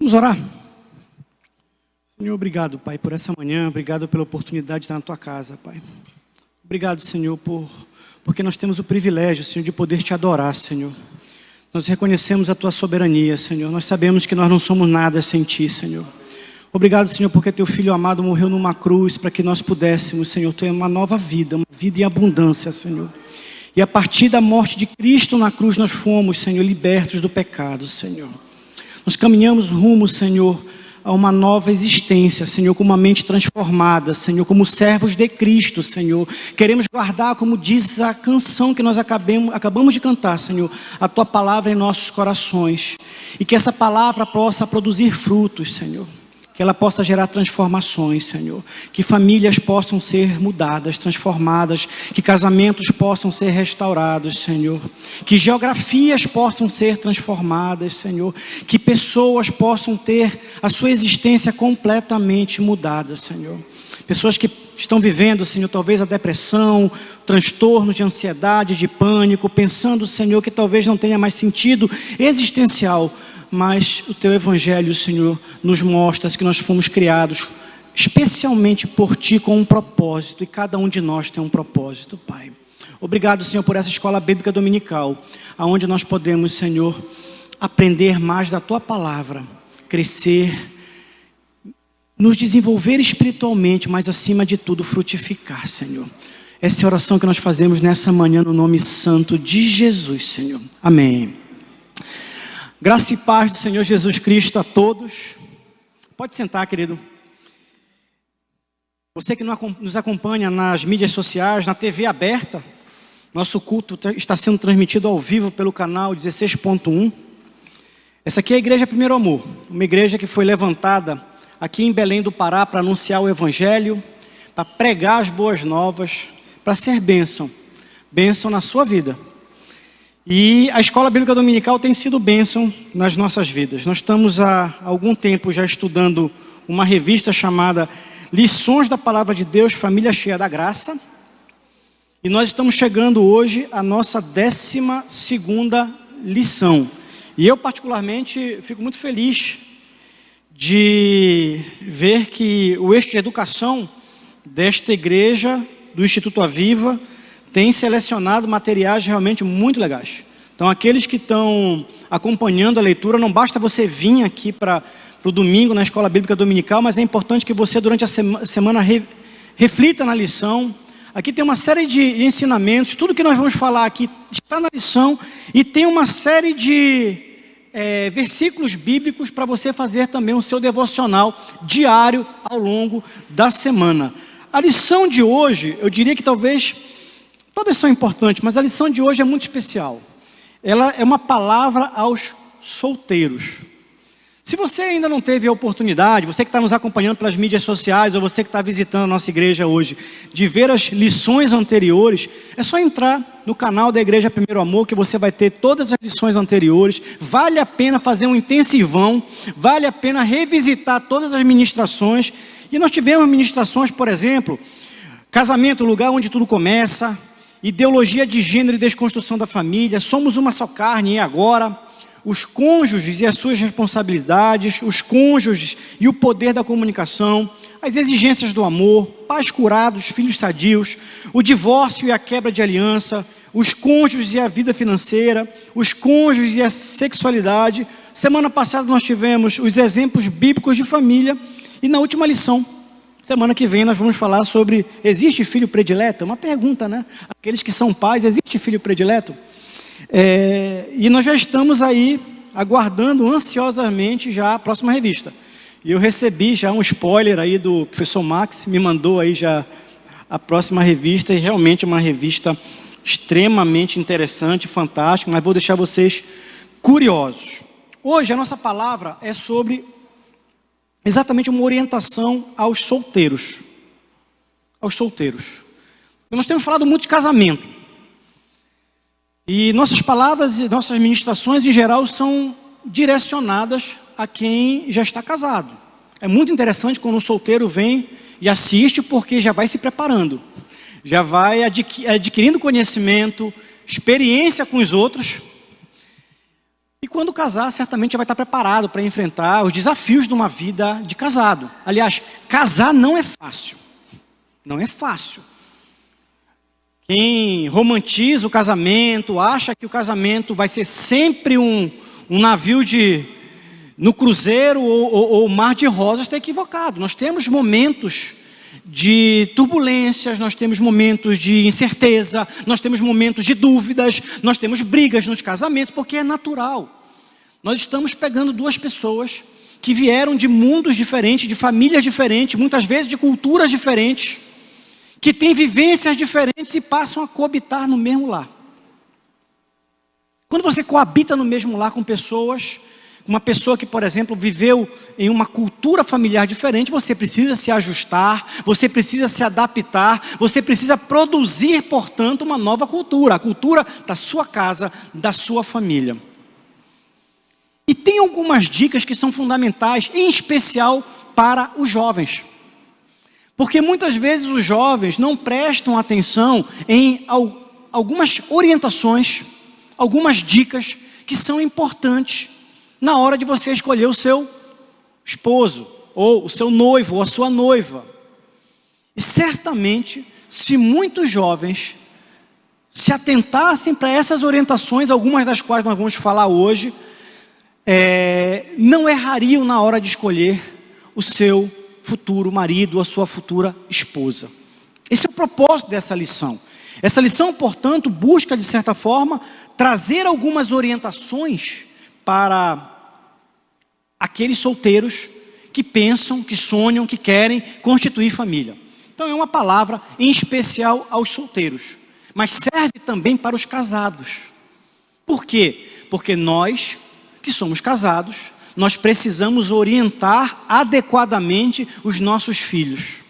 Vamos orar? Senhor, obrigado, Pai, por essa manhã. Obrigado pela oportunidade de estar na Tua casa, Pai. Obrigado, Senhor, porque nós temos o privilégio, Senhor, de poder Te adorar, Senhor. Nós reconhecemos a Tua soberania, Senhor. Nós sabemos que nós não somos nada sem Ti, Senhor. Obrigado, Senhor, porque Teu Filho amado morreu numa cruz para que nós pudéssemos, Senhor, ter uma nova vida, uma vida em abundância, Senhor. E a partir da morte de Cristo na cruz nós fomos, Senhor, libertos do pecado, Senhor. Nós caminhamos rumo, Senhor, a uma nova existência, Senhor, com uma mente transformada, Senhor, como servos de Cristo, Senhor. Queremos guardar, como diz a canção que nós acabamos de cantar, Senhor, a Tua palavra em nossos corações. E que essa palavra possa produzir frutos, Senhor. Que ela possa gerar transformações, Senhor. Que famílias possam ser mudadas, transformadas. Que casamentos possam ser restaurados, Senhor. Que geografias possam ser transformadas, Senhor. Que pessoas possam ter a sua existência completamente mudada, Senhor. Pessoas que estão vivendo, Senhor, talvez a depressão, transtornos de ansiedade, de pânico, pensando, Senhor, que talvez não tenha mais sentido existencial. Mas o Teu Evangelho, Senhor, nos mostra que nós fomos criados especialmente por Ti com um propósito. E cada um de nós tem um propósito, Pai. Obrigado, Senhor, por essa escola bíblica dominical, onde nós podemos, Senhor, aprender mais da Tua palavra, crescer, nos desenvolver espiritualmente, mas acima de tudo frutificar, Senhor. Essa é a oração que nós fazemos nessa manhã no nome santo de Jesus, Senhor. Amém. Graça e paz do Senhor Jesus Cristo a todos. Pode sentar, querido. Você que nos acompanha nas mídias sociais, na TV aberta, nosso culto está sendo transmitido ao vivo pelo canal 16.1. Essa aqui é a Igreja Primeiro Amor, uma igreja que foi levantada aqui em Belém do Pará para anunciar o Evangelho, para pregar as boas novas, para ser bênção na sua vida. E a Escola Bíblica Dominical tem sido bênção nas nossas vidas. Nós estamos há algum tempo já estudando uma revista chamada Lições da Palavra de Deus, Família Cheia da Graça. E nós estamos chegando hoje à nossa 12ª lição. E eu particularmente fico muito feliz de ver que o eixo de educação desta igreja, do Instituto Aviva, tem selecionado materiais realmente muito legais. Então, aqueles que estão acompanhando a leitura, não basta você vir aqui para o domingo na Escola Bíblica Dominical, mas é importante que você, durante a semana, reflita na lição. Aqui tem uma série de ensinamentos, tudo que nós vamos falar aqui está na lição, e tem uma série de versículos bíblicos para você fazer também o seu devocional diário ao longo da semana. A lição de hoje, eu diria que talvez... Todas são importantes, mas a lição de hoje é muito especial. Ela é uma palavra aos solteiros. Se você ainda não teve a oportunidade, você que está nos acompanhando pelas mídias sociais, ou você que está visitando a nossa igreja hoje, de ver as lições anteriores, é só entrar no canal da Igreja Primeiro Amor, que você vai ter todas as lições anteriores. Vale a pena fazer um intensivão, vale a pena revisitar todas as ministrações. E nós tivemos ministrações, por exemplo, casamento, o lugar onde tudo começa, ideologia de gênero e desconstrução da família, somos uma só carne e agora, os cônjuges e as suas responsabilidades, os cônjuges e o poder da comunicação, as exigências do amor, pais curados, filhos sadios, o divórcio e a quebra de aliança, os cônjuges e a vida financeira, os cônjuges e a sexualidade. Semana passada nós tivemos os exemplos bíblicos de família e na última lição, semana que vem nós vamos falar sobre, existe filho predileto? É uma pergunta, né? Aqueles que são pais, existe filho predileto? E nós já estamos aí aguardando ansiosamente já a próxima revista. E eu recebi já um spoiler aí do professor Max, me mandou aí já a próxima revista, e realmente é uma revista extremamente interessante, fantástica, mas vou deixar vocês curiosos. Hoje a nossa palavra é sobre exatamente uma orientação aos solteiros. Aos solteiros. Nós temos falado muito de casamento. E nossas palavras e nossas ministrações, em geral, são direcionadas a quem já está casado. É muito interessante quando um solteiro vem e assiste, porque já vai se preparando. Já vai adquirindo conhecimento, experiência com os outros. E quando casar, certamente já vai estar preparado para enfrentar os desafios de uma vida de casado. Aliás, casar não é fácil. Não é fácil. Quem romantiza o casamento, acha que o casamento vai ser sempre um navio no cruzeiro ou mar de rosas, está equivocado. Nós temos momentos de turbulências, nós temos momentos de incerteza, nós temos momentos de dúvidas, nós temos brigas nos casamentos, porque é natural. Nós estamos pegando duas pessoas que vieram de mundos diferentes, de famílias diferentes, muitas vezes de culturas diferentes, que têm vivências diferentes e passam a coabitar no mesmo lar. Quando você coabita no mesmo lar com pessoas, uma pessoa que, por exemplo, viveu em uma cultura familiar diferente, você precisa se ajustar, você precisa se adaptar, você precisa produzir, portanto, uma nova cultura, a cultura da sua casa, da sua família. E tem algumas dicas que são fundamentais, em especial para os jovens. Porque muitas vezes os jovens não prestam atenção em algumas orientações, algumas dicas que são importantes na hora de você escolher o seu esposo, ou o seu noivo, ou a sua noiva. E certamente, se muitos jovens se atentassem para essas orientações, algumas das quais nós vamos falar hoje, não errariam na hora de escolher o seu futuro marido, ou a sua futura esposa. Esse é o propósito dessa lição. Essa lição, portanto, busca, de certa forma, trazer algumas orientações para aqueles solteiros que pensam, que sonham, que querem constituir família. Então é uma palavra em especial aos solteiros, mas serve também para os casados. Por quê? Porque nós, que somos casados, nós precisamos orientar adequadamente os nossos filhos.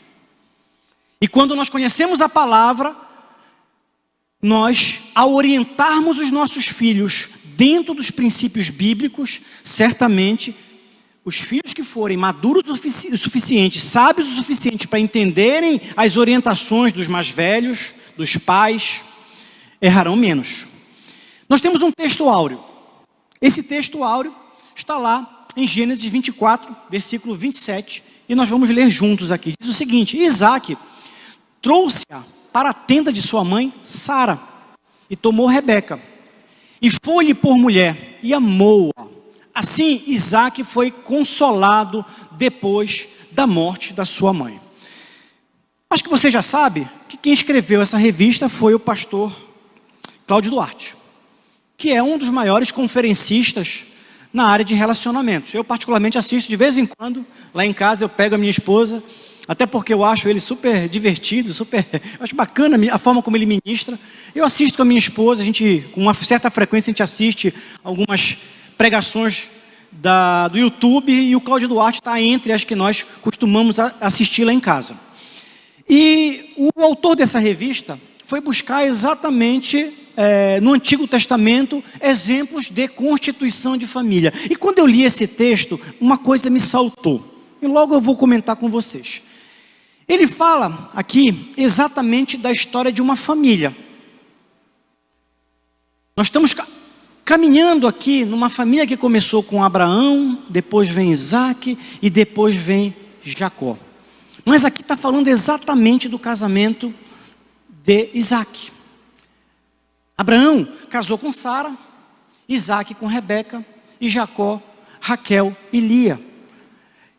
E quando nós conhecemos a palavra, nós, ao orientarmos os nossos filhos dentro dos princípios bíblicos, certamente, os filhos que forem maduros o suficiente, sábios o suficiente para entenderem as orientações dos mais velhos, dos pais, errarão menos. Nós temos um texto áureo. Esse texto áureo está lá em Gênesis 24, versículo 27, e nós vamos ler juntos aqui. Diz o seguinte: Isaac trouxe-a para a tenda de sua mãe, Sara, e tomou Rebeca, e foi-lhe por mulher, e amou-a. Assim, Isaac foi consolado depois da morte da sua mãe. Acho que você já sabe que quem escreveu essa revista foi o pastor Cláudio Duarte, que é um dos maiores conferencistas na área de relacionamentos. Eu particularmente assisto de vez em quando, lá em casa eu pego a minha esposa, até porque eu acho ele super divertido, eu acho bacana a forma como ele ministra. Eu assisto com a minha esposa, com uma certa frequência a gente assiste algumas pregações do YouTube, e o Cláudio Duarte está entre as que nós costumamos assistir lá em casa. E o autor dessa revista foi buscar exatamente no Antigo Testamento exemplos de constituição de família. E quando eu li esse texto, uma coisa me saltou, e logo eu vou comentar com vocês. Ele fala aqui exatamente da história de uma família. Nós estamos caminhando aqui numa família que começou com Abraão, depois vem Isaac e depois vem Jacó. Mas aqui está falando exatamente do casamento de Isaac. Abraão casou com Sara, Isaac com Rebeca, e Jacó, Raquel e Lia.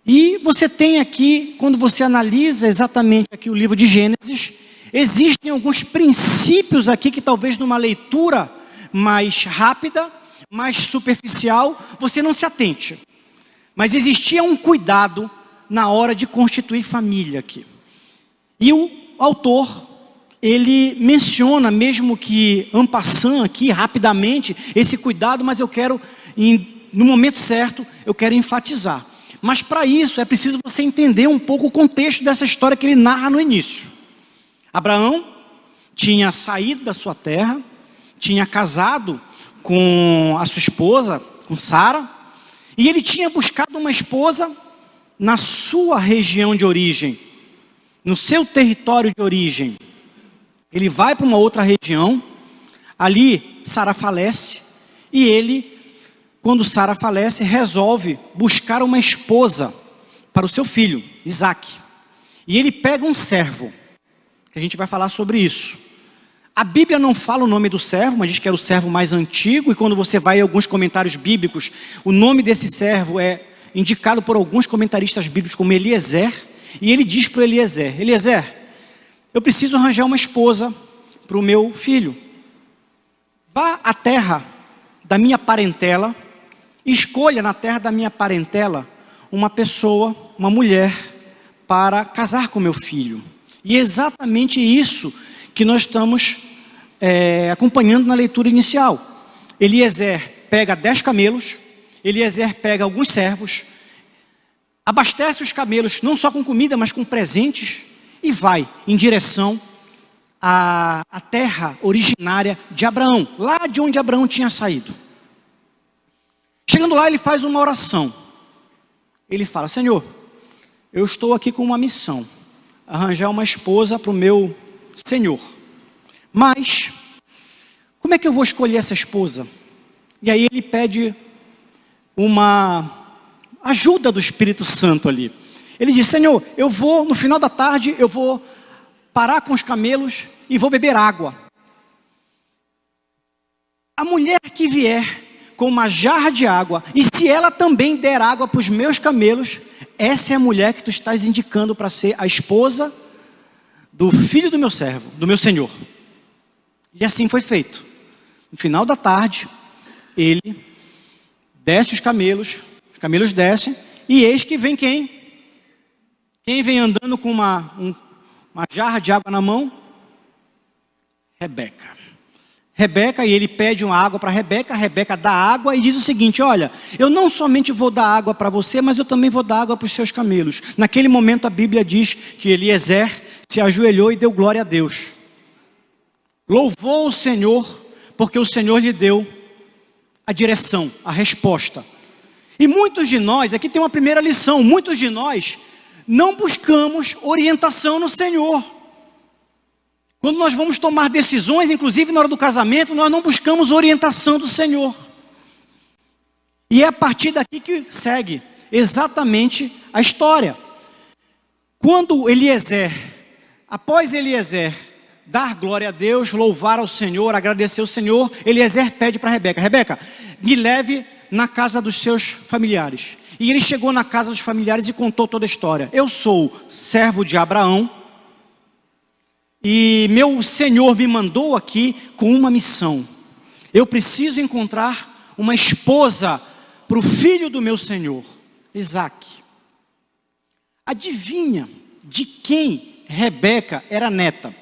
E você tem aqui, quando você analisa exatamente aqui o livro de Gênesis, existem alguns princípios aqui que talvez numa leitura mais rápida, mais superficial, você não se atente. Mas existia um cuidado na hora de constituir família aqui. E o autor, ele menciona, mesmo que en passant aqui, rapidamente, esse cuidado, mas eu quero, no momento certo, eu quero enfatizar. Mas para isso é preciso você entender um pouco o contexto dessa história que ele narra no início. Abraão tinha saído da sua terra, tinha casado com a sua esposa, com Sara, e ele tinha buscado uma esposa na sua região de origem, no seu território de origem. Ele vai para uma outra região, ali Sara falece, e ele quando Sara falece, resolve buscar uma esposa para o seu filho, Isaque. E ele pega um servo, que a gente vai falar sobre isso. A Bíblia não fala o nome do servo, mas diz que era o servo mais antigo, e quando você vai em alguns comentários bíblicos, o nome desse servo é indicado por alguns comentaristas bíblicos como Eliezer, e ele diz para o Eliezer: Eliezer, eu preciso arranjar uma esposa para o meu filho. Vá à terra da minha parentela, escolha na terra da minha parentela uma pessoa, uma mulher, para casar com meu filho. E é exatamente isso que nós estamos acompanhando na leitura inicial. Eliezer pega 10 camelos, Eliezer pega alguns servos, abastece os camelos não só com comida, mas com presentes, e vai em direção à terra originária de Abraão, lá de onde Abraão tinha saído. Chegando lá, ele faz uma oração. Ele fala: Senhor, eu estou aqui com uma missão, arranjar uma esposa para o meu senhor. Mas, como é que eu vou escolher essa esposa? E aí ele pede uma ajuda do Espírito Santo ali. Ele diz: Senhor, eu vou, no final da tarde, eu vou parar com os camelos e vou beber água. A mulher que vier com uma jarra de água, e se ela também der água para os meus camelos, essa é a mulher que tu estás indicando para ser a esposa do filho do meu servo, do meu senhor. E assim foi feito. No final da tarde, ele desce os camelos descem, e eis que vem quem? Quem vem andando com uma jarra de água na mão? Rebeca, e ele pede uma água para Rebeca, Rebeca dá água e diz o seguinte: olha, eu não somente vou dar água para você, mas eu também vou dar água para os seus camelos. Naquele momento a Bíblia diz que Eliezer se ajoelhou e deu glória a Deus. Louvou o Senhor, porque o Senhor lhe deu a direção, a resposta. E muitos de nós, aqui tem uma primeira lição, muitos de nós não buscamos orientação no Senhor. Quando nós vamos tomar decisões, inclusive na hora do casamento, nós não buscamos orientação do Senhor. E é a partir daqui que segue exatamente a história. Quando após Eliezer dar glória a Deus, louvar ao Senhor, agradecer ao Senhor, Eliezer pede para Rebeca: Rebeca, me leve na casa dos seus familiares. E ele chegou na casa dos familiares e contou toda a história. Eu sou servo de Abraão, e meu Senhor me mandou aqui com uma missão. Eu preciso encontrar uma esposa para o filho do meu Senhor, Isaque. Adivinha de quem Rebeca era neta?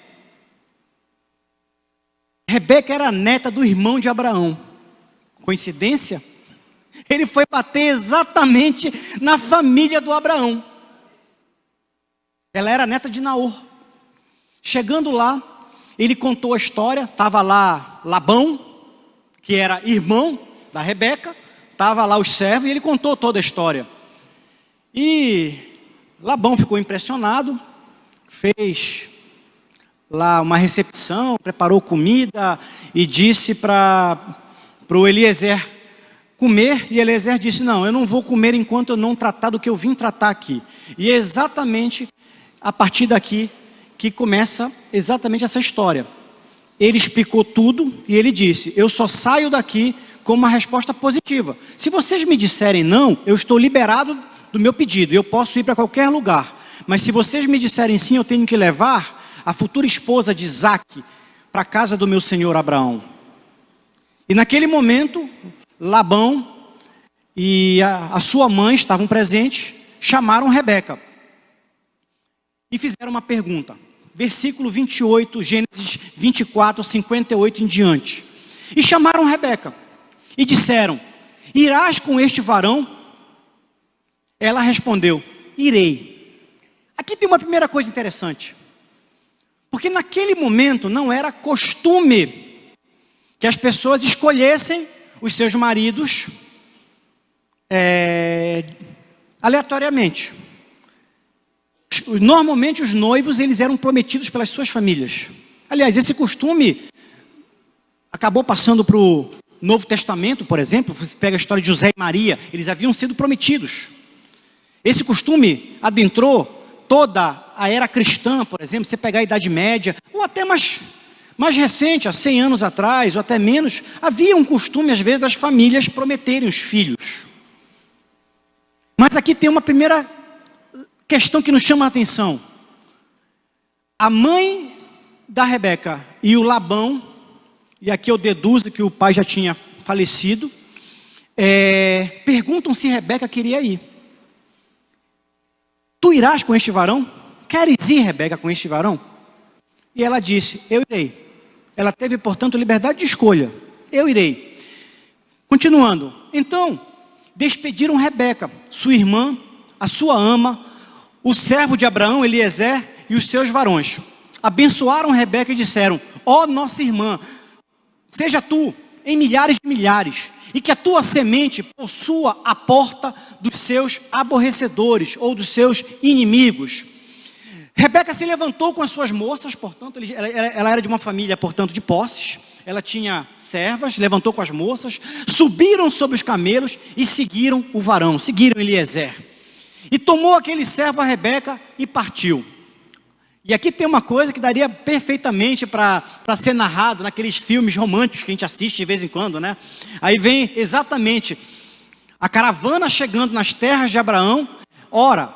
Rebeca era neta do irmão de Abraão. Coincidência? Ele foi bater exatamente na família do Abraão. Ela era neta de Naor. Chegando lá, ele contou a história. Estava lá Labão, que era irmão da Rebeca. Estava lá os servos e ele contou toda a história. E Labão ficou impressionado. Fez lá uma recepção, preparou comida e disse para o Eliezer comer, e Eliezer disse: não, eu não vou comer enquanto eu não tratar do que eu vim tratar aqui. E é exatamente a partir daqui que começa exatamente essa história. Ele explicou tudo e ele disse: eu só saio daqui com uma resposta positiva. Se vocês me disserem não, eu estou liberado do meu pedido, eu posso ir para qualquer lugar. Mas se vocês me disserem sim, eu tenho que levar a futura esposa de Isaque para a casa do meu senhor Abraão. E naquele momento, Labão e a sua mãe estavam presentes, chamaram Rebeca e fizeram uma pergunta. Versículo 28, Gênesis 24, 58 em diante. E chamaram Rebeca e disseram: irás com este varão? Ela respondeu: irei. Aqui tem uma primeira coisa interessante. Porque naquele momento não era costume que as pessoas escolhessem os seus maridos aleatoriamente. Normalmente os noivos eles eram prometidos pelas suas famílias. Aliás, esse costume acabou passando para Novo Testamento, por exemplo, você pega a história de José e Maria, eles haviam sido prometidos. Esse costume adentrou toda a era cristã, por exemplo, você pegar a Idade Média, ou até mais recente, há 100 anos atrás, ou até menos, havia um costume, às vezes, das famílias prometerem os filhos. Mas aqui tem uma primeira questão que nos chama a atenção. A mãe da Rebeca e o Labão, e aqui eu deduzo que o pai já tinha falecido, perguntam se Rebeca queria ir. Tu irás com este varão? Queres ir, Rebeca, com este varão? E ela disse, eu irei. Ela teve, portanto, liberdade de escolha. Eu irei. Continuando. Então, despediram Rebeca, sua irmã, a sua ama, o servo de Abraão, Eliezer, e os seus varões. Abençoaram Rebeca e disseram, ó nossa irmã, seja tu em milhares de milhares, e que a tua semente possua a porta dos seus aborrecedores, ou dos seus inimigos. Rebeca se levantou com as suas moças, portanto, ela era de uma família, portanto, de posses. Ela tinha servas, levantou com as moças, subiram sobre os camelos e seguiram o varão, seguiram Eliezer. E tomou aquele servo a Rebeca e partiu. E aqui tem uma coisa que daria perfeitamente para ser narrado naqueles filmes românticos que a gente assiste de vez em quando, né? Aí vem exatamente a caravana chegando nas terras de Abraão. Ora,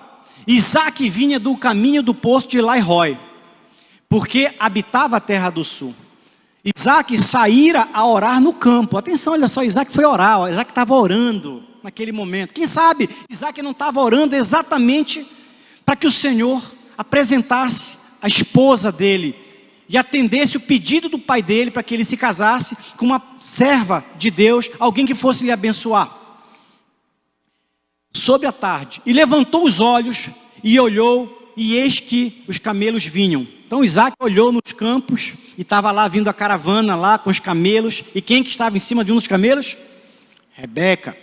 Isaac vinha do caminho do poço de Lai-Roi, porque habitava a terra do sul. Isaac saíra a orar no campo. Atenção, olha só, Isaac foi orar. Isaac estava orando naquele momento. Quem sabe Isaac não estava orando exatamente para que o Senhor apresentasse a esposa dele e atendesse o pedido do pai dele para que ele se casasse com uma serva de Deus, alguém que fosse lhe abençoar. Sobre a tarde, e levantou os olhos e olhou, e eis que os camelos vinham. Então Isaac olhou nos campos e estava lá vindo a caravana lá com os camelos. E quem que estava em cima de um dos camelos? Rebeca.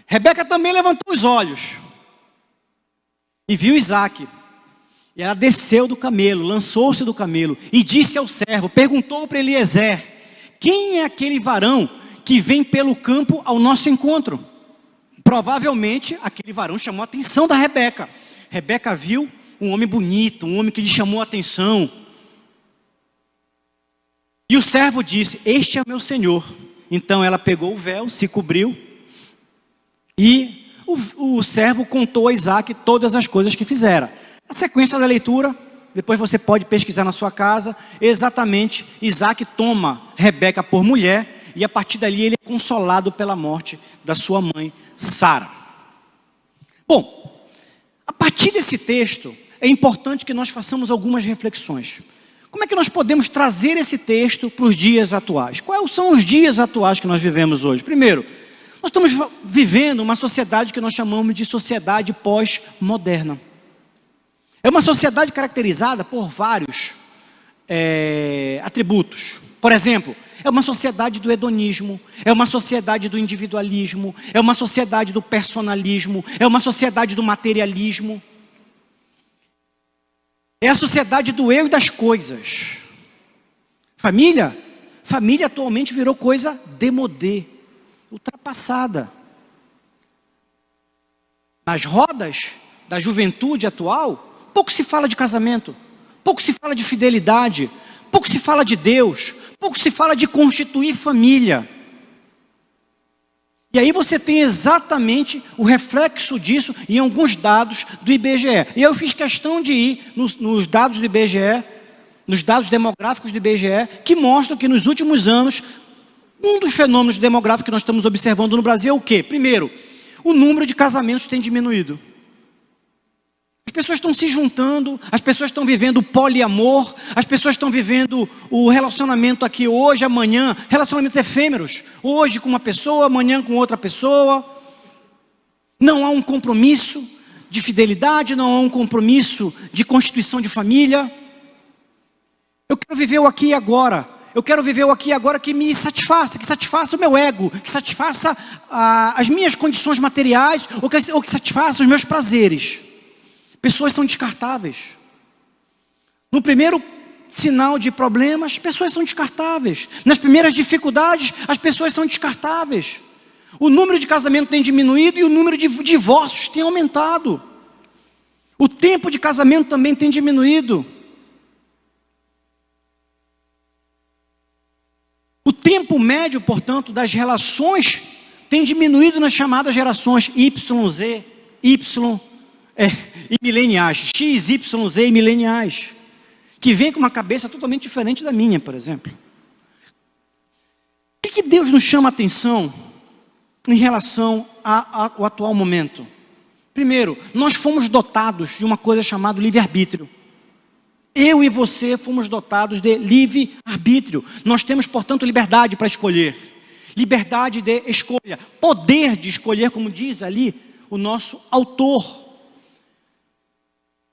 Rebeca também levantou os olhos e viu Isaac. E ela desceu do camelo, lançou-se do camelo e disse ao servo, perguntou para Eliezer, quem é aquele varão que vem pelo campo ao nosso encontro? Provavelmente aquele varão chamou a atenção da Rebeca. Rebeca viu um homem bonito, um homem que lhe chamou a atenção. E o servo disse, este é o meu senhor. Então ela pegou o véu, se cobriu. E o servo contou a Isaac todas as coisas que fizera. A sequência da leitura, depois você pode pesquisar na sua casa. Exatamente, Isaac toma Rebeca por mulher. E a partir dali ele é consolado pela morte da sua mãe, Sara. Bom, a partir desse texto, é importante que nós façamos algumas reflexões. Como é que nós podemos trazer esse texto para os dias atuais? Quais são os dias atuais que nós vivemos hoje? Primeiro, nós estamos vivendo uma sociedade que nós chamamos de sociedade pós-moderna. É uma sociedade caracterizada por vários atributos. Por exemplo, é uma sociedade do hedonismo, é uma sociedade do individualismo, é uma sociedade do personalismo, é uma sociedade do materialismo. É a sociedade do eu e das coisas. Família atualmente virou coisa démodé, ultrapassada. Nas rodas da juventude atual, pouco se fala de casamento, pouco se fala de fidelidade, pouco se fala de Deus, pouco se fala de constituir família. E aí você tem exatamente o reflexo disso em alguns dados do IBGE. E eu fiz questão de ir nos dados do IBGE, nos dados demográficos do IBGE, que mostram que nos últimos anos, um dos fenômenos demográficos que nós estamos observando no Brasil é o quê? Primeiro, o número de casamentos tem diminuído. As pessoas estão se juntando, as pessoas estão vivendo o poliamor, as pessoas estão vivendo o relacionamento aqui hoje, amanhã, relacionamentos efêmeros, hoje com uma pessoa, amanhã com outra pessoa. Não há um compromisso de fidelidade, não há um compromisso de constituição de família. Eu quero viver o aqui e agora, eu quero viver o aqui e agora que me satisfaça, que satisfaça o meu ego, que satisfaça as minhas condições materiais, ou que satisfaça os meus prazeres. Pessoas são descartáveis. No primeiro sinal de problemas, as pessoas são descartáveis. Nas primeiras dificuldades, as pessoas são descartáveis. O número de casamentos tem diminuído e o número de divórcios tem aumentado. O tempo de casamento também tem diminuído. O tempo médio, portanto, das relações tem diminuído nas chamadas gerações Y, Z, Y e mileniais, X, Y, Z e mileniais, que vem com uma cabeça totalmente diferente da minha, por exemplo. O que Deus nos chama a atenção em relação ao atual momento? Primeiro, nós fomos dotados de uma coisa chamada livre-arbítrio. Eu e você fomos dotados de livre-arbítrio. Nós temos, portanto, liberdade para escolher. Liberdade de escolha. Poder de escolher, como diz ali o nosso autor.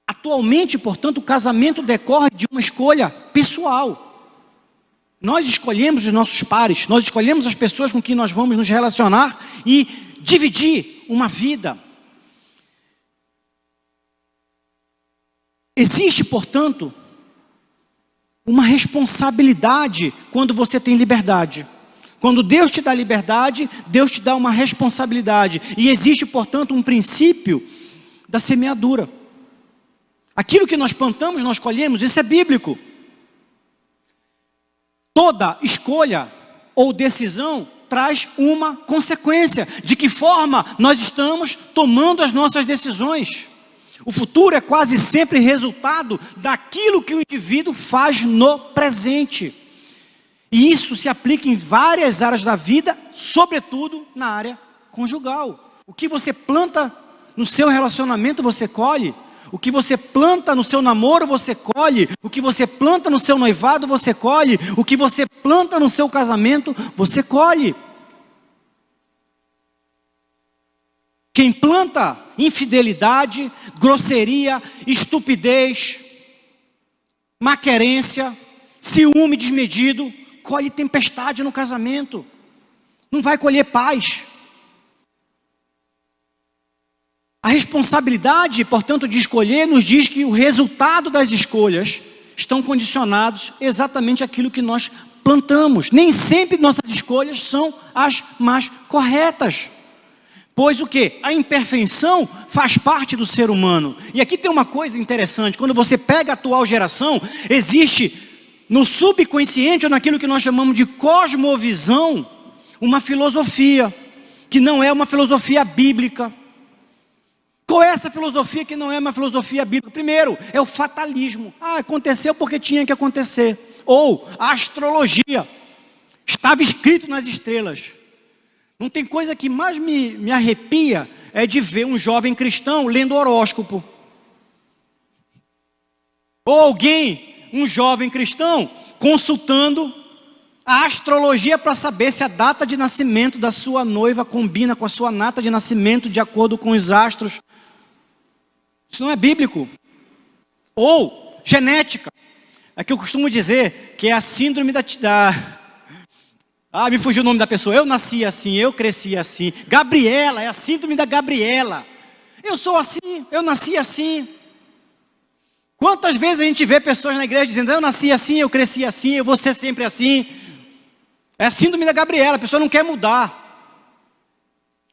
Atualmente, portanto, o casamento decorre de uma escolha pessoal. Nós escolhemos os nossos pares, nós escolhemos as pessoas com quem nós vamos nos relacionar e dividir uma vida. Existe, portanto, uma responsabilidade quando você tem liberdade. Quando Deus te dá liberdade, Deus te dá uma responsabilidade. E existe, portanto, um princípio da semeadura. Aquilo que nós plantamos, nós colhemos, isso é bíblico. Toda escolha ou decisão traz uma consequência. De que forma nós estamos tomando as nossas decisões? O futuro é quase sempre resultado daquilo que o indivíduo faz no presente. E isso se aplica em várias áreas da vida, sobretudo na área conjugal. O que você planta no seu relacionamento, você colhe. O que você planta no seu namoro, você colhe. O que você planta no seu noivado, você colhe. O que você planta no seu casamento, você colhe. Quem planta infidelidade, grosseria, estupidez, maquerência, ciúme desmedido, colhe tempestade no casamento. Não vai colher paz. A responsabilidade, portanto, de escolher nos diz que o resultado das escolhas estão condicionados exatamente àquilo que nós plantamos. Nem sempre nossas escolhas são as mais corretas. Pois o quê? A imperfeição faz parte do ser humano. E aqui tem uma coisa interessante. Quando você pega a atual geração, existe no subconsciente, ou naquilo que nós chamamos de cosmovisão, uma filosofia, que não é uma filosofia bíblica. Qual é essa filosofia que não é uma filosofia bíblica? Primeiro, é o fatalismo. Aconteceu porque tinha que acontecer. Ou a astrologia. Estava escrito nas estrelas. Não tem coisa que mais me arrepia é de ver um jovem cristão lendo horóscopo. Ou alguém, um jovem cristão, consultando a astrologia para saber se a data de nascimento da sua noiva combina com a sua data de nascimento de acordo com os astros. Isso não é bíblico. Ou genética. É que eu costumo dizer que é a síndrome me fugiu o nome da pessoa. Eu nasci assim, eu cresci assim. Gabriela, é a síndrome da Gabriela. Eu sou assim, eu nasci assim. Quantas vezes a gente vê pessoas na igreja dizendo: eu nasci assim, eu cresci assim, eu vou ser sempre assim. É a síndrome da Gabriela, a pessoa não quer mudar.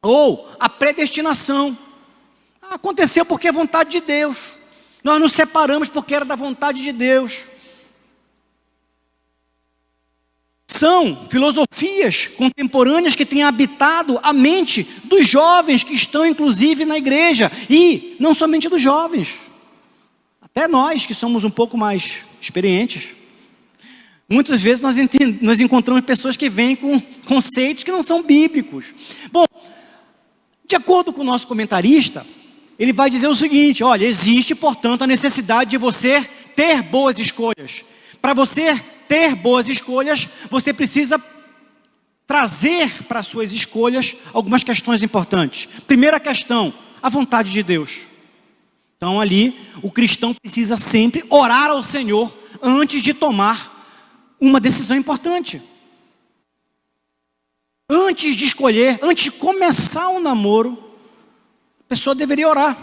Ou a predestinação. Aconteceu porque é vontade de Deus. Nós nos separamos porque era da vontade de Deus. São filosofias contemporâneas que têm habitado a mente dos jovens que estão inclusive na igreja. E não somente dos jovens. Até nós que somos um pouco mais experientes. Muitas vezes nós encontramos pessoas que vêm com conceitos que não são bíblicos. Bom, de acordo com o nosso comentarista, ele vai dizer o seguinte: olha, existe, portanto, a necessidade de você ter boas escolhas. Para você ter boas escolhas, você precisa trazer para suas escolhas algumas questões importantes. Primeira questão, a vontade de Deus. Então ali, o cristão precisa sempre orar ao Senhor antes de tomar uma decisão importante. Antes de escolher, antes de começar um namoro, a pessoa deveria orar.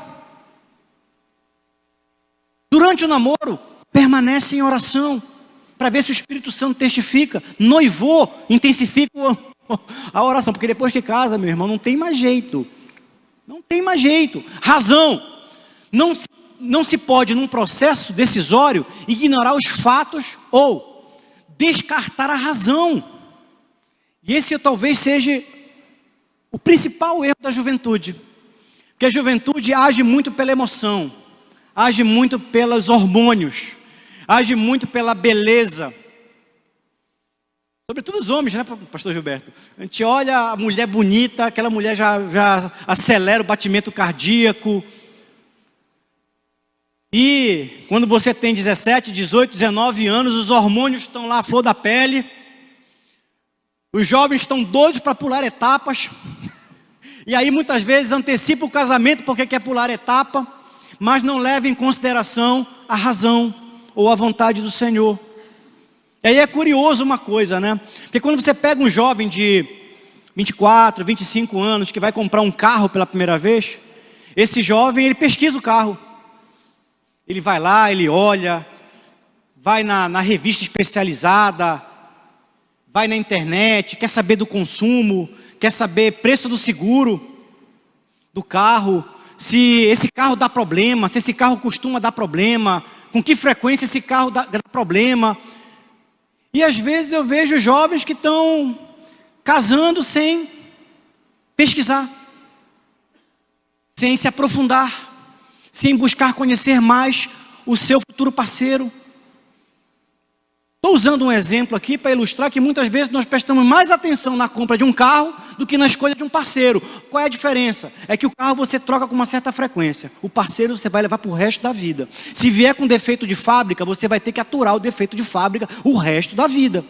Durante o namoro, permanece em oração. para ver se o Espírito Santo testifica. Noivou, intensifica a oração, porque depois que casa, meu irmão, não tem mais jeito. Não tem mais jeito. Razão. Não se pode, num processo decisório, ignorar os fatos ou descartar a razão. E esse talvez seja o principal erro da juventude. Porque a juventude age muito pela emoção, age muito pelos hormônios, age muito pela beleza. Sobretudo os homens, né, pastor Gilberto? A gente olha a mulher bonita, aquela mulher já acelera o batimento cardíaco. E quando você tem 17, 18, 19 anos, os hormônios estão lá à flor da pele. Os jovens estão doidos para pular etapas. E aí muitas vezes antecipa o casamento porque quer pular etapa, mas não leva em consideração a razão ou a vontade do Senhor. E aí é curioso uma coisa, né? Porque quando você pega um jovem de 24, 25 anos que vai comprar um carro pela primeira vez, esse jovem, ele pesquisa o carro. Ele vai lá, ele olha, vai na revista especializada, vai na internet, quer saber do consumo, quer saber preço do seguro do carro, se esse carro dá problema, se esse carro costuma dar problema, com que frequência esse carro dá problema. E às vezes eu vejo jovens que estão casando sem pesquisar, sem se aprofundar, sem buscar conhecer mais o seu futuro parceiro. Estou usando um exemplo aqui para ilustrar que muitas vezes nós prestamos mais atenção na compra de um carro do que na escolha de um parceiro. Qual é a diferença? É que o carro você troca com uma certa frequência. O parceiro você vai levar para o resto da vida. Se vier com defeito de fábrica, você vai ter que aturar o defeito de fábrica o resto da vida.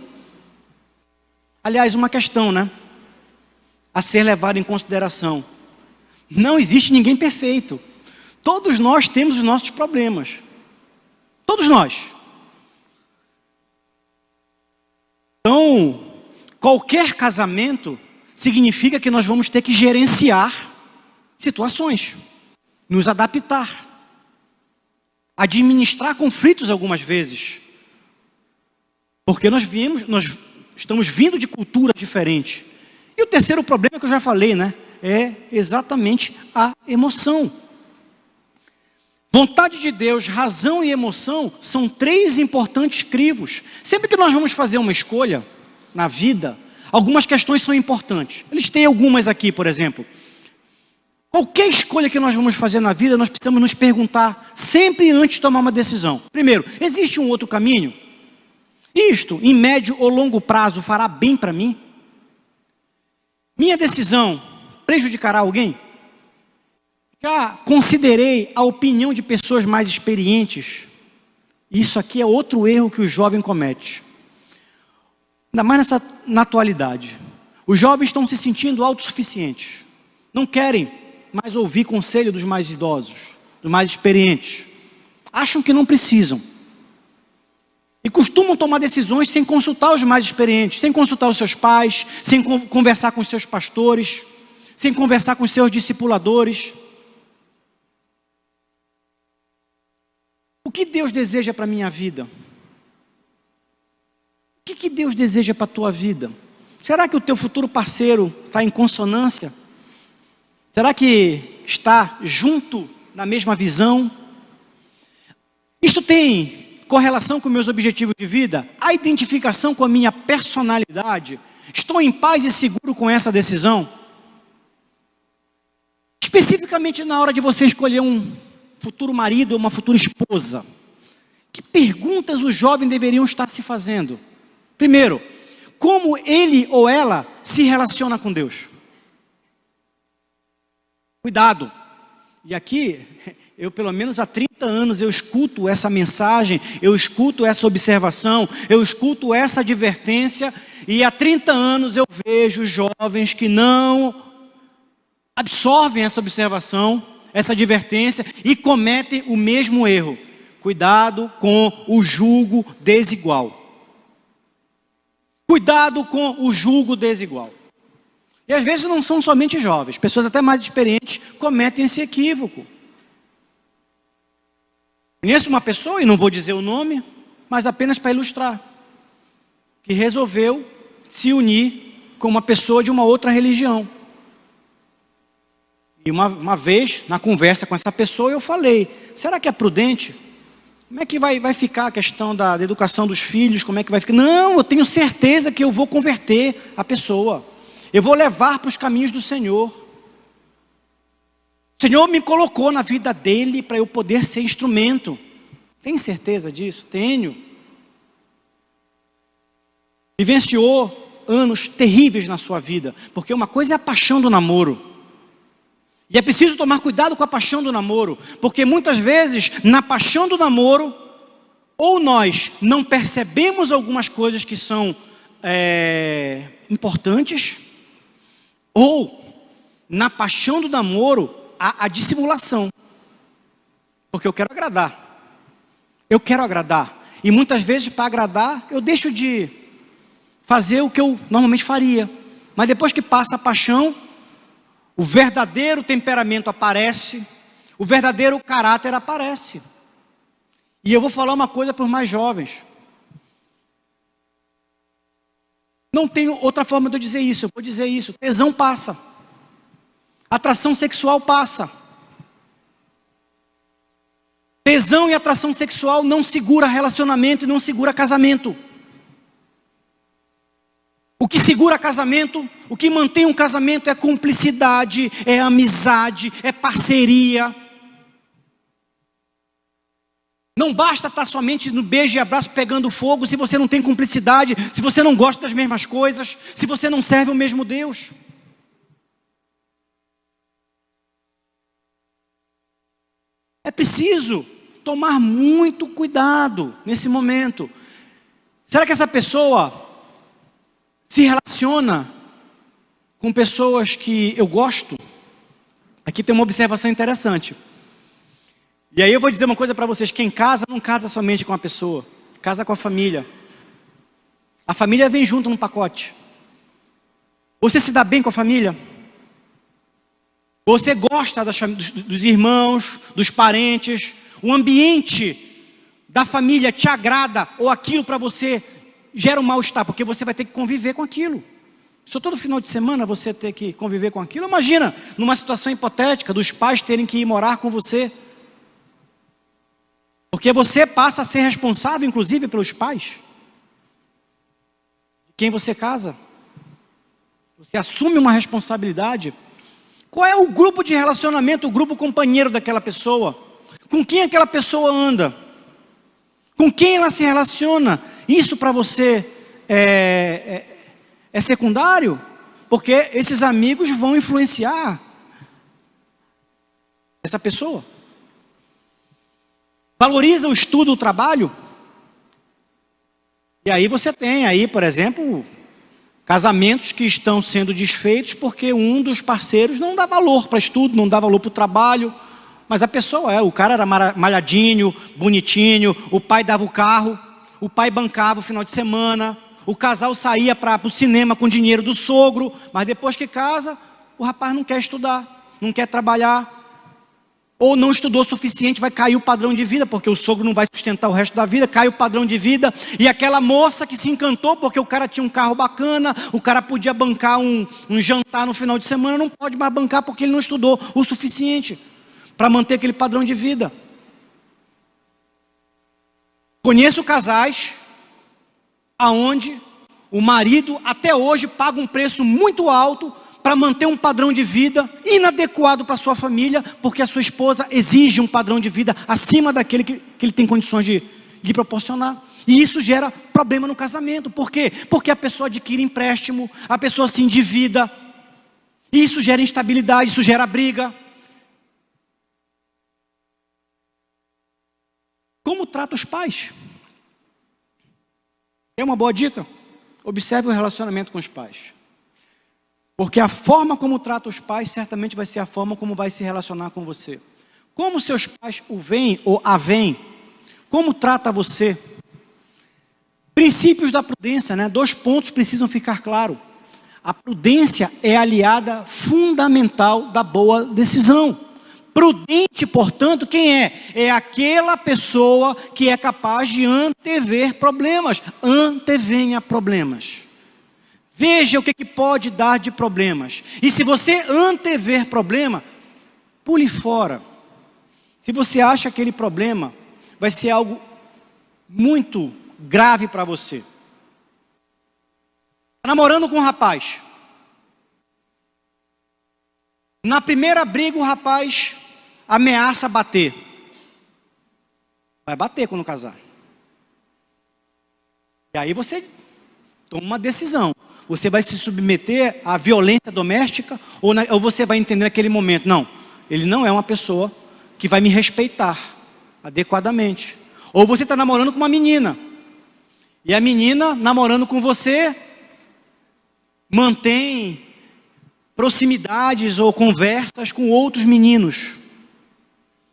Aliás, uma questão, né? A ser levada em consideração. Não existe ninguém perfeito. Todos nós temos os nossos problemas. Todos nós. Então, qualquer casamento significa que nós vamos ter que gerenciar situações, nos adaptar, administrar conflitos algumas vezes, porque nós estamos vindo de culturas diferentes. E o terceiro problema que eu já falei, né, é exatamente a emoção. Vontade de Deus, razão e emoção são três importantes crivos. Sempre que nós vamos fazer uma escolha na vida, algumas questões são importantes. Eu listei algumas aqui, por exemplo. Qualquer escolha que nós vamos fazer na vida, nós precisamos nos perguntar sempre antes de tomar uma decisão. Primeiro, existe um outro caminho? Isto, em médio ou longo prazo, fará bem para mim? Minha decisão prejudicará alguém? Já considerei a opinião de pessoas mais experientes? Isso aqui é outro erro que o jovem comete. Ainda mais na atualidade. Os jovens estão se sentindo autossuficientes. Não querem mais ouvir conselho dos mais idosos, dos mais experientes. Acham que não precisam. E costumam tomar decisões sem consultar os mais experientes, sem consultar os seus pais, sem conversar com os seus pastores, sem conversar com os seus discipuladores. O que Deus deseja para a minha vida? O que Deus deseja para a tua vida? Será que o teu futuro parceiro está em consonância? Será que está junto na mesma visão? Isto tem correlação com meus objetivos de vida? A identificação com a minha personalidade? Estou em paz e seguro com essa decisão? Especificamente na hora de você escolher um futuro marido ou uma futura esposa, que perguntas os jovens deveriam estar se fazendo? Primeiro, como ele ou ela se relaciona com Deus? Cuidado. E aqui, eu pelo menos há 30 anos eu escuto essa mensagem, eu escuto essa observação, eu escuto essa advertência, e há 30 anos eu vejo jovens que não absorvem essa observação, essa advertência, e cometem o mesmo erro. Cuidado com o jugo desigual. Cuidado com o jugo desigual. E às vezes não são somente jovens, pessoas até mais experientes cometem esse equívoco. Conheço uma pessoa, e não vou dizer o nome, mas apenas para ilustrar. que resolveu se unir com uma pessoa de uma outra religião. E uma vez, na conversa com essa pessoa, eu falei, será que é prudente? Como é que vai ficar a questão da educação dos filhos? Como é que vai ficar? Não, eu tenho certeza que eu vou converter a pessoa. Eu vou levar para os caminhos do Senhor. O Senhor me colocou na vida dele para eu poder ser instrumento. Tem certeza disso? Tenho. Vivenciou anos terríveis na sua vida, porque uma coisa é a paixão do namoro. E é preciso tomar cuidado com a paixão do namoro, porque muitas vezes, na paixão do namoro, ou nós não percebemos algumas coisas que são importantes, ou na paixão do namoro, há a dissimulação. Porque eu quero agradar. Eu quero agradar. E muitas vezes, para agradar, eu deixo de fazer o que eu normalmente faria. Mas depois que passa a paixão, o verdadeiro temperamento aparece, o verdadeiro caráter aparece. E eu vou falar uma coisa para os mais jovens. Não tenho outra forma de eu dizer isso, eu vou dizer isso. Tesão passa. Atração sexual passa. Tesão e atração sexual não segura relacionamento e não segura casamento. O que segura casamento, o que mantém um casamento é cumplicidade, é amizade, é parceria. Não basta estar somente no beijo e abraço pegando fogo se você não tem cumplicidade, se você não gosta das mesmas coisas, se você não serve o mesmo Deus. É preciso tomar muito cuidado nesse momento. Será que essa pessoa se relaciona com pessoas que eu gosto? Aqui tem uma observação interessante. E aí eu vou dizer uma coisa para vocês. Quem casa, não casa somente com a pessoa. Casa com a família. A família vem junto num pacote. Você se dá bem com a família? Você gosta dos irmãos, dos parentes? O ambiente da família te agrada? Ou aquilo para você gera um mal-estar, porque você vai ter que conviver com aquilo. Se todo final de semana você ter que conviver com aquilo, imagina, numa situação hipotética, dos pais terem que ir morar com você. Porque você passa a ser responsável, inclusive, pelos pais. Quem você casa. Você assume uma responsabilidade. Qual é o grupo de relacionamento, o grupo companheiro daquela pessoa? Com quem aquela pessoa anda? Com quem ela se relaciona? Isso para você é secundário, porque esses amigos vão influenciar essa pessoa. Valoriza o estudo, o trabalho. E aí você tem aí, por exemplo, casamentos que estão sendo desfeitos porque um dos parceiros não dá valor para estudo, não dá valor para o trabalho. Mas a pessoa o cara era malhadinho, bonitinho, o pai dava o carro, o pai bancava o final de semana, o casal saía para o cinema com dinheiro do sogro, mas depois que casa, o rapaz não quer estudar, não quer trabalhar, ou não estudou o suficiente, vai cair o padrão de vida, porque o sogro não vai sustentar o resto da vida, cai o padrão de vida, e aquela moça que se encantou, porque o cara tinha um carro bacana, o cara podia bancar um jantar no final de semana, não pode mais bancar porque ele não estudou o suficiente para manter aquele padrão de vida. Conheço casais aonde o marido até hoje paga um preço muito alto para manter um padrão de vida inadequado para sua família, porque a sua esposa exige um padrão de vida acima daquele que ele tem condições de lhe proporcionar. E isso gera problema no casamento. Por quê? Porque a pessoa adquire empréstimo, a pessoa se endivida, e isso gera instabilidade, isso gera briga. Como trata os pais? É uma boa dica? Observe o relacionamento com os pais. Porque a forma como trata os pais certamente vai ser a forma como vai se relacionar com você. Como seus pais o veem ou a veem? Como trata você? Princípios da prudência, né? 2 pontos precisam ficar claros. A prudência é aliada fundamental da boa decisão. Prudente, portanto, quem é? É aquela pessoa que é capaz de antever problemas. Antevenha problemas. Veja o que pode dar de problemas. E se você antever problema, pule fora. Se você acha que aquele problema vai ser algo muito grave para você. Está namorando com um rapaz. Na primeira briga o rapaz ameaça bater. Vai bater quando casar. E aí você toma uma decisão. Você vai se submeter à violência doméstica ou você vai entender naquele momento, não, ele não é uma pessoa que vai me respeitar adequadamente. Ou você está namorando com uma menina. E a menina namorando com você mantém proximidades ou conversas com outros meninos.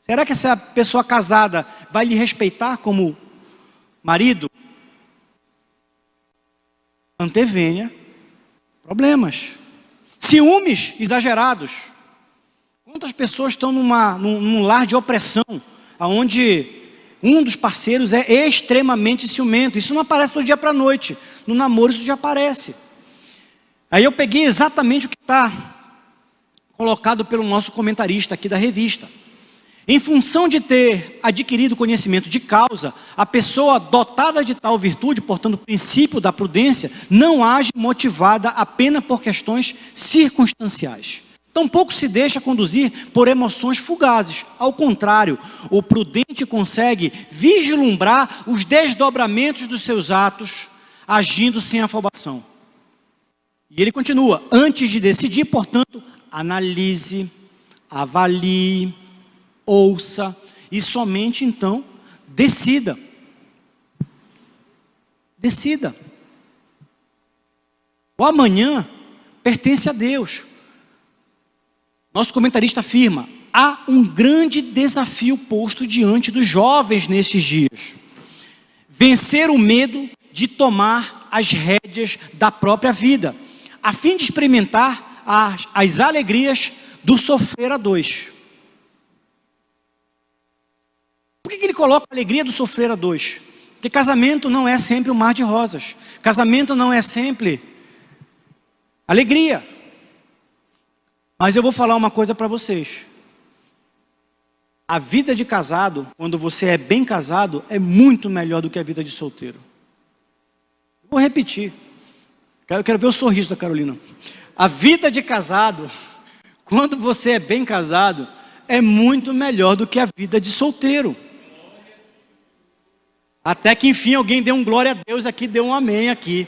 Será que essa pessoa casada vai lhe respeitar como marido? Antevenha problemas. Ciúmes exagerados. Quantas pessoas estão num lar de opressão, onde um dos parceiros é extremamente ciumento? Isso não aparece do dia para a noite. No namoro isso já aparece. Aí eu peguei exatamente o que está colocado pelo nosso comentarista aqui da revista. Em função de ter adquirido conhecimento de causa, a pessoa dotada de tal virtude, portanto o princípio da prudência, não age motivada apenas por questões circunstanciais. Tampouco se deixa conduzir por emoções fugazes. Ao contrário, o prudente consegue vislumbrar os desdobramentos dos seus atos, agindo sem afobação. E ele continua, antes de decidir, portanto, analise, avalie, ouça e somente então decida. Decida. O amanhã pertence a Deus. Nosso comentarista afirma, há um grande desafio posto diante dos jovens nesses dias. Vencer o medo de tomar as rédeas da própria vida, a fim de experimentar as alegrias do sofrer a dois. Por que ele coloca a alegria do sofrer a dois? Porque casamento não é sempre um mar de rosas. Casamento não é sempre alegria. Mas eu vou falar uma coisa para vocês. A vida de casado, quando você é bem casado, é muito melhor do que a vida de solteiro. Vou repetir. Eu quero ver o sorriso da Carolina. A vida de casado, quando você é bem casado, é muito melhor do que a vida de solteiro. Até que enfim alguém deu um glória a Deus aqui, deu um amém aqui.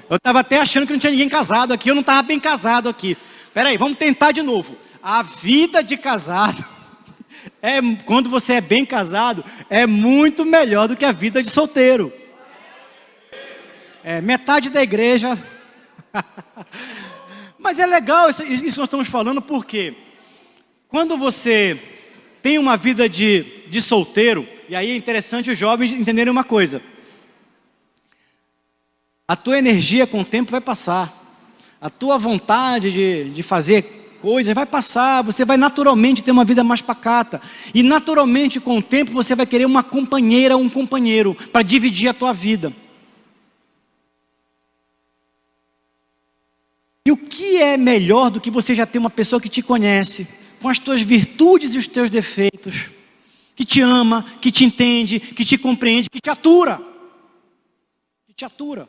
Eu estava até achando que não tinha ninguém casado aqui, eu não estava bem casado aqui. Espera aí, vamos tentar de novo. A vida de casado, quando você é bem casado, é muito melhor do que a vida de solteiro. Metade da igreja. Mas é legal isso nós estamos falando porque quando você tem uma vida de solteiro, e aí é interessante os jovens entenderem uma coisa. A tua energia com o tempo vai passar. A tua vontade de fazer coisas vai passar. Você vai naturalmente ter uma vida mais pacata. E naturalmente com o tempo você vai querer uma companheira ou um companheiro para dividir a tua vida. E o que é melhor do que você já ter uma pessoa que te conhece, com as tuas virtudes e os teus defeitos, que te ama, que te entende, que te compreende, que te atura. Que te atura.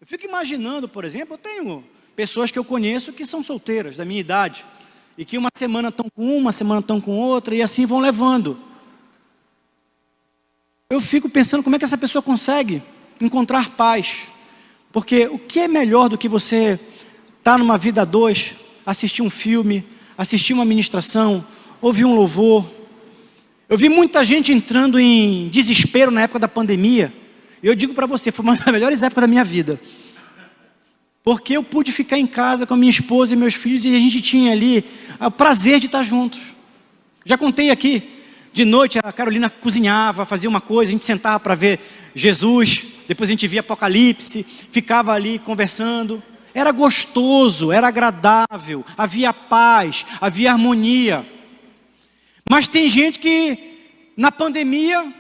Eu fico imaginando, por exemplo, eu tenho pessoas que eu conheço que são solteiras, da minha idade, e que uma semana estão com uma semana estão com outra, e assim vão levando. Eu fico pensando como é que essa pessoa consegue encontrar paz. Porque o que é melhor do que você estar numa vida a dois, assistir um filme, assistir uma ministração, ouvir um louvor. Eu vi muita gente entrando em desespero na época da pandemia. Eu digo para você, foi uma das melhores épocas da minha vida. Porque eu pude ficar em casa com a minha esposa e meus filhos e a gente tinha ali o prazer de estar juntos. Já contei aqui, de noite a Carolina cozinhava, fazia uma coisa, a gente sentava para ver Jesus, depois a gente via Apocalipse, ficava ali conversando. Era gostoso, era agradável, havia paz, havia harmonia. Mas tem gente que na pandemia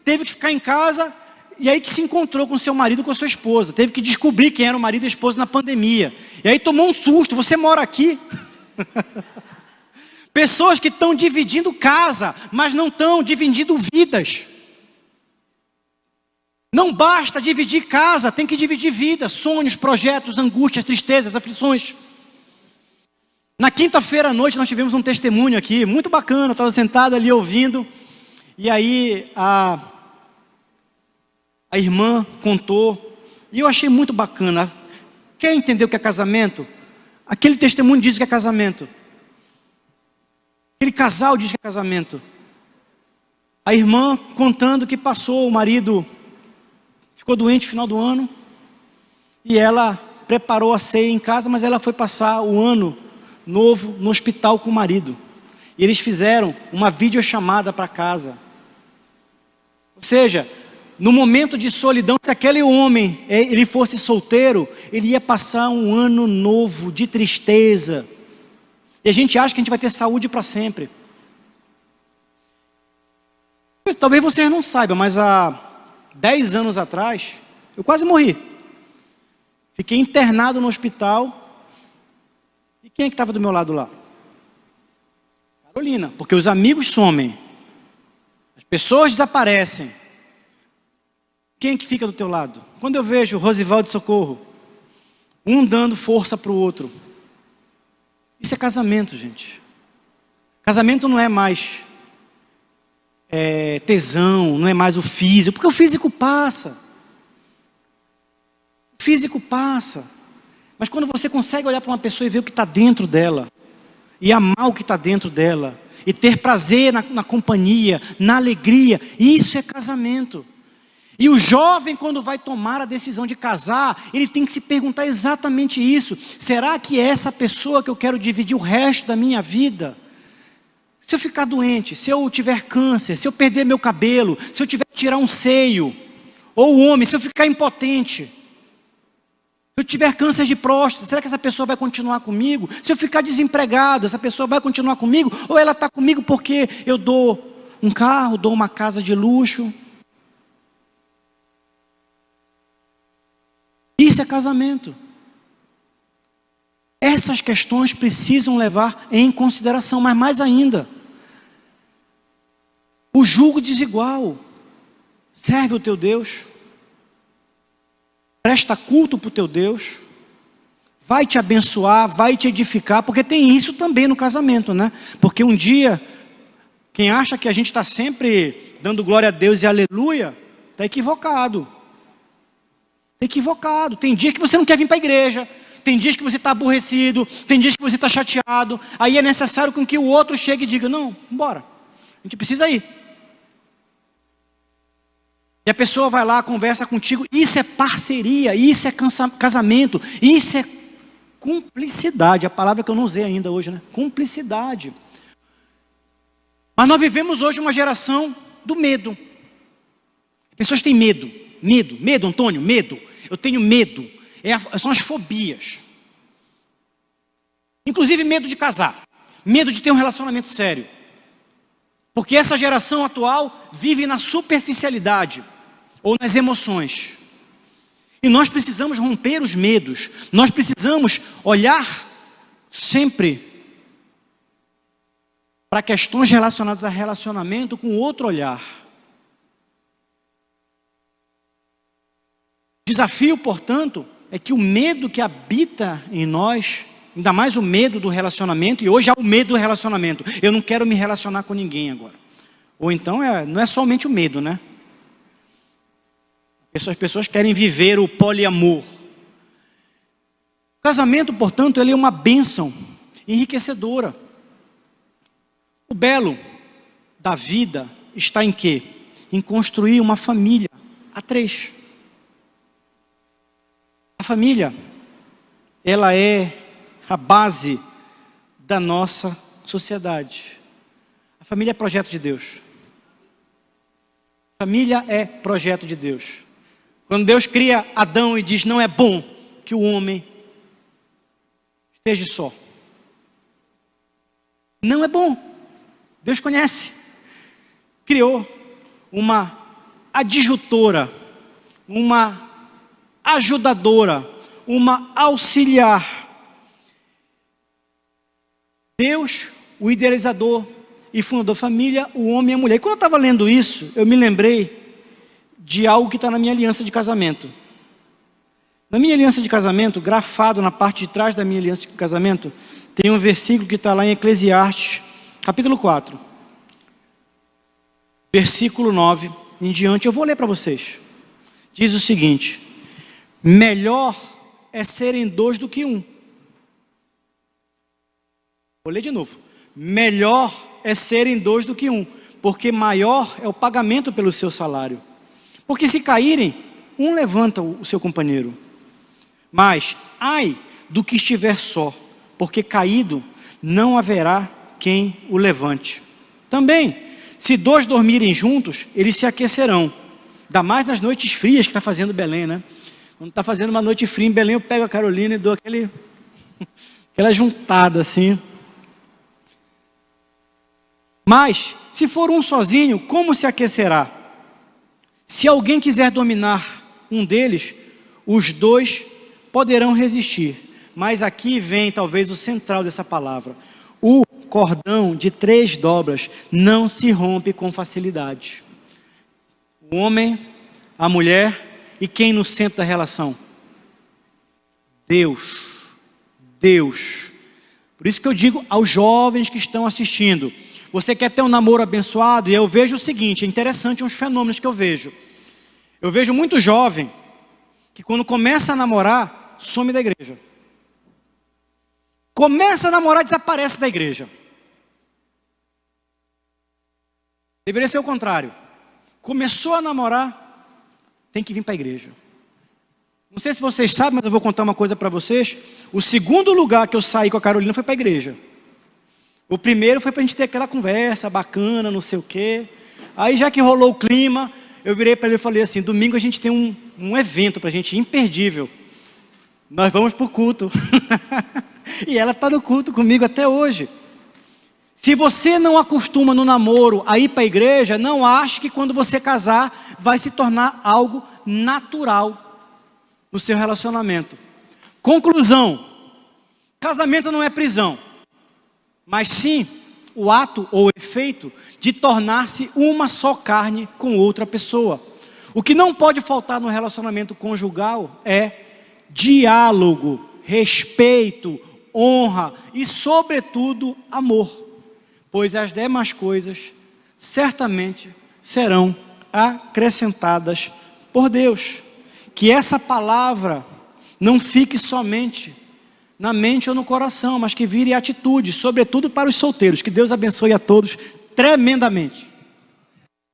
teve que ficar em casa e aí que se encontrou com seu marido, com a sua esposa. Teve que descobrir quem era o marido e a esposa na pandemia. E aí tomou um susto, você mora aqui? Pessoas que estão dividindo casa, mas não estão dividindo vidas. Não basta dividir casa, tem que dividir vida, sonhos, projetos, angústias, tristezas, aflições. Na quinta-feira à noite nós tivemos um testemunho aqui, muito bacana, eu estava sentado ali ouvindo, e aí a irmã contou, e eu achei muito bacana. Quer entender o que é casamento? Aquele testemunho diz o que é casamento. Aquele casal diz que é casamento. A irmã contando que passou, o marido ficou doente no final do ano, e ela preparou a ceia em casa, mas ela foi passar o ano novo no hospital com o marido. E eles fizeram uma videochamada para casa. Ou seja, no momento de solidão, se aquele homem ele fosse solteiro, ele ia passar um ano novo de tristeza. E a gente acha que a gente vai ter saúde para sempre. Talvez vocês não saibam, mas há 10 anos atrás, eu quase morri. Fiquei internado no hospital. E quem é que estava do meu lado lá? Carolina, porque os amigos somem. As pessoas desaparecem. Quem é que fica do teu lado? Quando eu vejo Rosivaldo e Socorro, um dando força para o outro. Isso é casamento, gente. Casamento não é mais tesão, não é mais o físico, porque o físico passa. O físico passa. Mas quando você consegue olhar para uma pessoa e ver o que está dentro dela, e amar o que está dentro dela, e ter prazer na companhia, na alegria, isso é casamento. E o jovem, quando vai tomar a decisão de casar, ele tem que se perguntar exatamente isso: será que é essa pessoa que eu quero dividir o resto da minha vida? Se eu ficar doente, se eu tiver câncer, se eu perder meu cabelo, se eu tiver que tirar um seio, ou o homem, se eu ficar impotente, se eu tiver câncer de próstata, será que essa pessoa vai continuar comigo? Se eu ficar desempregado, essa pessoa vai continuar comigo? Ou ela está comigo porque eu dou um carro, dou uma casa de luxo? Isso é casamento. Essas questões precisam levar em consideração, mas mais ainda, o jugo desigual. Serve o teu Deus, presta culto para o teu Deus, vai te abençoar, vai te edificar, porque tem isso também no casamento, né? Porque um dia, quem acha que a gente está sempre dando glória a Deus e aleluia, está equivocado. Está equivocado. Tem dia que você não quer vir para a igreja, tem dias que você está aborrecido, tem dias que você está chateado, aí é necessário com que o outro chegue e diga: não, bora, a gente precisa ir. E a pessoa vai lá, conversa contigo. Isso é parceria, isso é casamento, isso é cumplicidade. A palavra que eu não usei ainda hoje, né? Cumplicidade. Mas nós vivemos hoje uma geração do medo. As pessoas têm medo. Medo, Antônio, medo. Eu tenho medo. São as fobias. Inclusive medo de casar. Medo de ter um relacionamento sério. Porque essa geração atual vive na superficialidade ou nas emoções. E nós precisamos romper os medos. Nós precisamos olhar sempre para questões relacionadas a relacionamento com outro olhar. O desafio, portanto, é que o medo que habita em nós, ainda mais o medo do relacionamento, e hoje há o medo do relacionamento. Eu não quero me relacionar com ninguém agora. Ou então não é somente o medo, né? As pessoas querem viver o poliamor. O casamento, portanto, ele é uma bênção enriquecedora. O belo da vida está em quê? Em construir uma família a três. A família, ela é a base da nossa sociedade. A família é projeto de Deus. A família é projeto de Deus. Quando Deus cria Adão e diz: não é bom que o homem esteja só. Não é bom. Deus conhece. Criou uma adjutora, uma ajudadora, uma auxiliar. Deus, o idealizador e fundador da família, o homem e a mulher. E quando eu estava lendo isso, eu me lembrei de algo que está na minha aliança de casamento. Na minha aliança de casamento, grafado na parte de trás da minha aliança de casamento, tem um versículo que está lá em Eclesiastes, capítulo 4. Versículo 9 em diante, eu vou ler para vocês. Diz o seguinte: melhor é serem dois do que um. Vou ler de novo. Melhor é serem dois do que um, porque maior é o pagamento pelo seu salário. Porque se caírem, um levanta o seu companheiro. Mas, ai do que estiver só, porque caído não haverá quem o levante. Também, se dois dormirem juntos, eles se aquecerão. Ainda mais nas noites frias que está fazendo Belém, né? Quando está fazendo uma noite fria em Belém, eu pego a Carolina e dou aquela juntada assim. Mas, se for um sozinho, como se aquecerá? Se alguém quiser dominar um deles, os dois poderão resistir. Mas aqui vem talvez o central dessa palavra. O cordão de 3 dobras não se rompe com facilidade. O homem, a mulher e quem no centro da relação? Deus. Deus. Por isso que eu digo aos jovens que estão assistindo: você quer ter um namoro abençoado? E eu vejo o seguinte, é interessante uns fenômenos que eu vejo. Eu vejo muito jovem que quando começa a namorar, some da igreja. Começa a namorar, desaparece da igreja. Deveria ser o contrário. Começou a namorar, tem que vir para a igreja. Não sei se vocês sabem, mas eu vou contar uma coisa para vocês. O segundo lugar que eu saí com a Carolina foi para a igreja. O primeiro foi para a gente ter aquela conversa bacana, não sei o quê. Aí já que rolou o clima, eu virei para ele e falei assim: domingo a gente tem um evento para a gente, imperdível. Nós vamos para o culto. E ela está no culto comigo até hoje. Se você não acostuma no namoro a ir para a igreja, não ache que quando você casar vai se tornar algo natural no seu relacionamento. Conclusão: casamento não é prisão, mas sim o ato ou efeito de tornar-se uma só carne com outra pessoa. O que não pode faltar no relacionamento conjugal é diálogo, respeito, honra e, sobretudo, amor. Pois as demais coisas certamente serão acrescentadas por Deus. Que essa palavra não fique somente na mente ou no coração, mas que vire atitude, sobretudo para os solteiros. Que Deus abençoe a todos tremendamente.